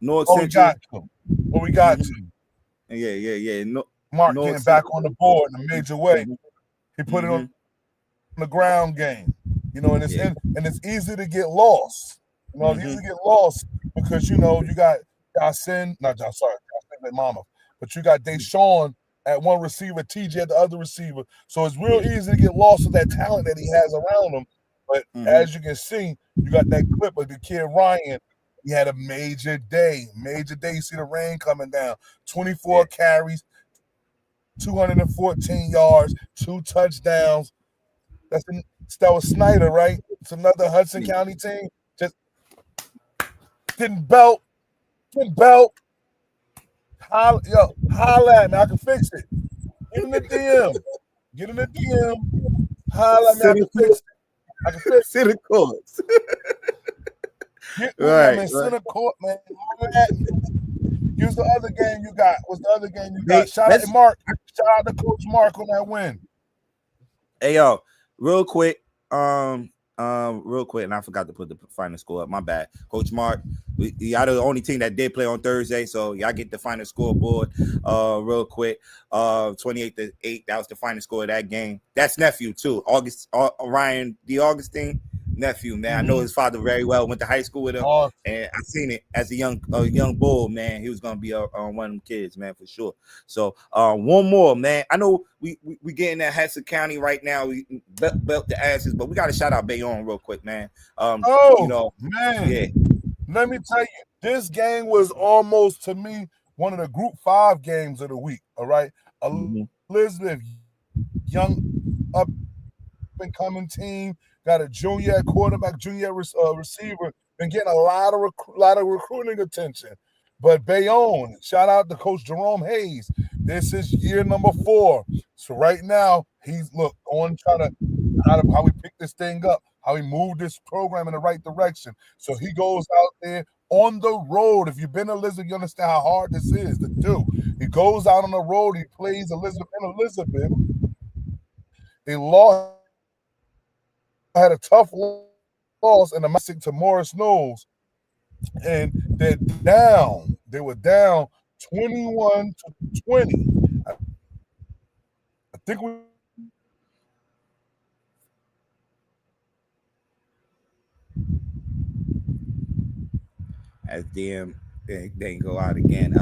North Central. We got to. What we got to? Yeah. Mark getting back on the board in a major way. He put it on the ground game. You know, and it's easy to get lost. You know, it's easy to get lost because you got Jocelyn Mama, but you got Deshaun at one receiver, TJ at the other receiver. So it's real easy to get lost with that talent that he has around him. But as you can see, you got that clip of the kid Ryan. He had a major day. You see the rain coming down. 24 carries, 214 yards, 2 touchdowns. That was Snyder, right? It's another Hudson County team. Just getting belt. Holla at me. I can fix it. Get in the DM. Holla at me. I can fix it. Center courts. Right. Center court, man. Holla at me. Here's the other game you got. What's the other game you got? Shout out to Mark. Shout out to Coach Mark on that win. Hey, yo, real quick, and I forgot to put the final score up. My bad. Coach Mark, y'all the only team that did play on Thursday, so y'all get the final scoreboard real quick. 28-8. That was the final score of that game. That's nephew, too. Ryan D. Augustine. Nephew, man. I know his father very well. Went to high school with him, and I seen it as a young bull, man. He was gonna be one of them kids, man, for sure. So one more, man. I know we getting at Hudson County right now. We belt the asses, but we got to shout out Bayonne real quick, man. Man. Yeah. Let me tell you, this game was almost to me one of the Group 5 games of the week. All right, Elizabeth young up and coming team. Got a junior at quarterback, junior receiver. Been getting a lot of recruiting attention. But Bayonne, shout out to Coach Jerome Hayes. This is year number 4. So right now, he's on trying to how we pick this thing up, how we move this program in the right direction. So he goes out there on the road. If you've been to Elizabeth, you understand how hard this is to do. He goes out on the road. He plays Elizabeth in Elizabeth. They had a tough loss in the Massic to Morris Knowles, and they're down. They were down 21-20. I think we. As DM, they can go out again.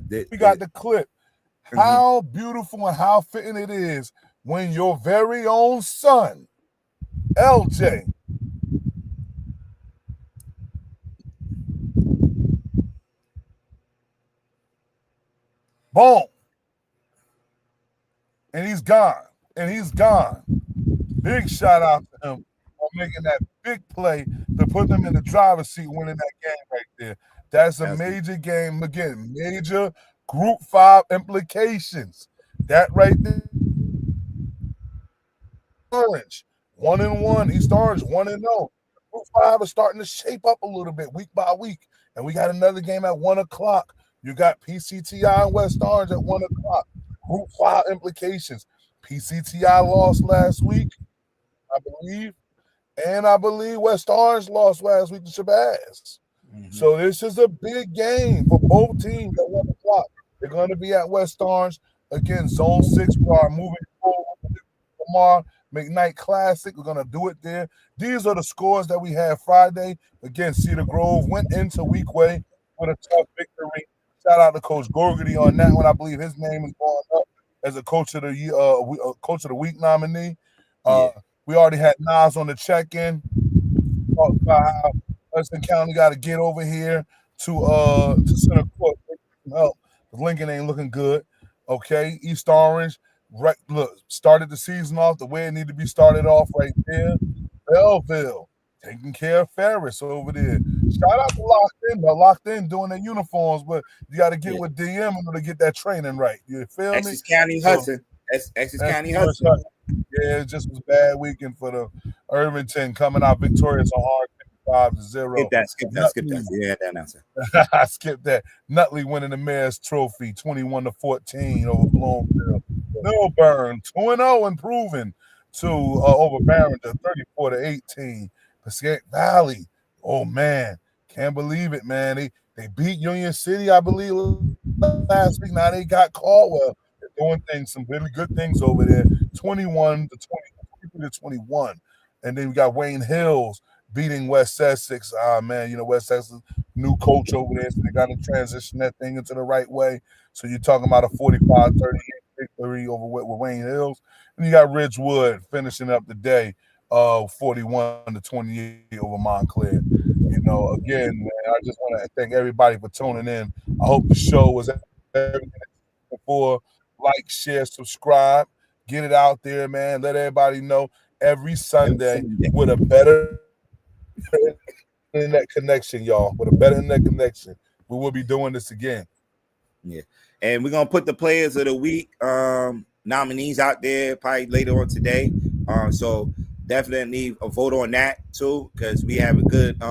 We got the clip. How beautiful and how fitting it is when your very own son, LJ, boom, and he's gone. Big shout out to him for making that big play to put them in the driver's seat, winning that game right there. That's a major game. Again, major Group 5 implications. That right there. Orange, 1-1. East Orange, 1-0. Group 5 is starting to shape up a little bit week by week. And we got another game at 1 o'clock. You got PCTI and West Orange at 1 o'clock. Group 5 implications. PCTI lost last week, I believe. And I believe West Orange lost last week to Shabazz. So this is a big game for both teams at 1 o'clock. They're going to be at West Orange. Again, Zone 6, we are moving forward with the Lamar McKnight Classic. We're going to do it there. These are the scores that we had Friday. Again, Cedar Grove went into Weequay with a tough victory. Shout out to Coach Gorgity on that one. I believe his name is going up as a Coach of the Year, Coach of the Week nominee. We already had Nas on the check-in. Talked about how Hudson County got to get over here to Center Court. Help. Lincoln ain't looking good. Okay, East Orange, right? Look, started the season off the way it needed to be started off right there. Belleville taking care of Ferris over there. Shout out to Locked In. They're Locked In doing their uniforms, but you got to get with DM in order to get that training right. You feel me? Essex County Hudson. Essex County Hudson. Yeah, it just was a bad weekend for the Irvington coming out victorious on hard 5-0. Skip that. Yeah, that answer. I skipped that. Nutley winning the Mayor's Trophy 21-14 over Bloomfield. Millburn 2-0 improving to over Barrington 34-18. Passaic Valley, oh man, can't believe it, man. They beat Union City, I believe, last week. Now they got Caldwell. They're doing some really good things over there. 21-21. And then we got Wayne Hills beating West Essex. Man, West Essex new coach over there, so they got to transition that thing into the right way. So you're talking about a 45-38 victory over with Wayne Hills. And you got Ridgewood finishing up the day 41-28 over Montclair. Again, man, I just want to thank everybody for tuning in. I hope the show was everything before. Like, share, subscribe, get it out there, man. Let everybody know every Sunday with a better internet connection, y'all. With a better internet connection, we will be doing this again. Yeah, and we're gonna put the players of the week nominees out there probably later on today. So definitely a vote on that too, because we have a good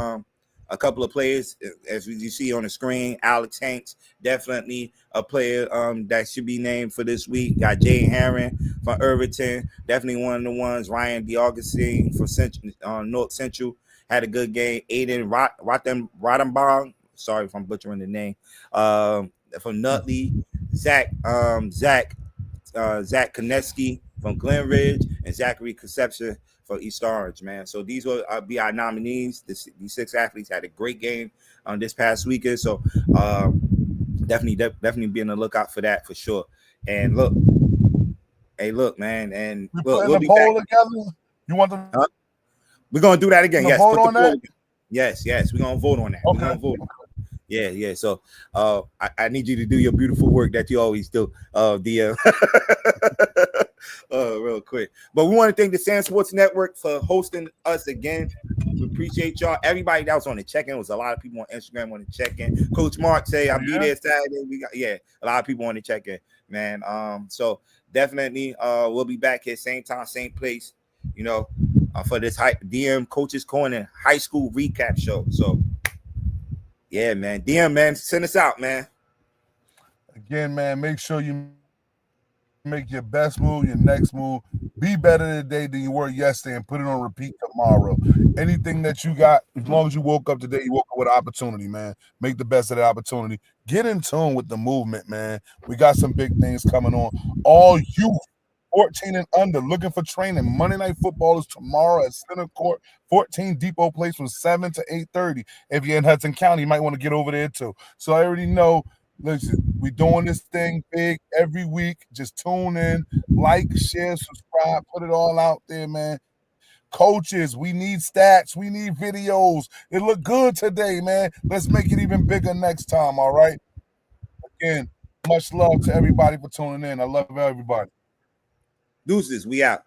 a couple of players as you see on the screen. Alex Hanks, definitely a player that should be named for this week. Got Jay Herron from Irvington, definitely one of the ones. Ryan DeAugustine from North Central had a good game. Aiden Rottenbaum, sorry if I'm butchering the name, from Nutley. Zach Konetsky from Glen Ridge, and Zachary Conception for East Orange, man. So these will be our nominees. These 6 athletes had a great game this past weekend. So definitely be on the lookout for that for sure. And look, man, and we'll be back. Together. You want to? Huh? We're gonna do that again. Yes, vote on that? Yes, we're gonna vote on that. Okay. We're gonna vote. Yeah. So I need you to do your beautiful work that you always do. Real quick. But we want to thank the Sand Sports Network for hosting us again. We appreciate y'all. Everybody that was on the check-in. Was a lot of people on Instagram on the check-in. Coach Mark say I'll be there Saturday. We got a lot of people on the check-in, man. So definitely we'll be back here same time, same place, for this DM Coaches Corner high school recap show. So yeah, man. DM, man, send us out, man. Again, man, make sure you make your best move, your next move. Be better today than you were yesterday and put it on repeat tomorrow. Anything that you got, as long as you woke up today, you woke up with opportunity, man. Make the best of the opportunity. Get in tune with the movement, man. We got some big things coming on. All youth, 14 and under, looking for training. Monday Night Football is tomorrow at Center Court, 14 Depot Place from 7 to 8:30. If you're in Hudson County, you might want to get over there too. So I already know. Listen, we doing this thing big every week. Just tune in, like, share, subscribe, put it all out there, man. Coaches, we need stats. We need videos. It looked good today, man. Let's make it even bigger next time, all right? Again, much love to everybody for tuning in. I love everybody. Deuces, we out.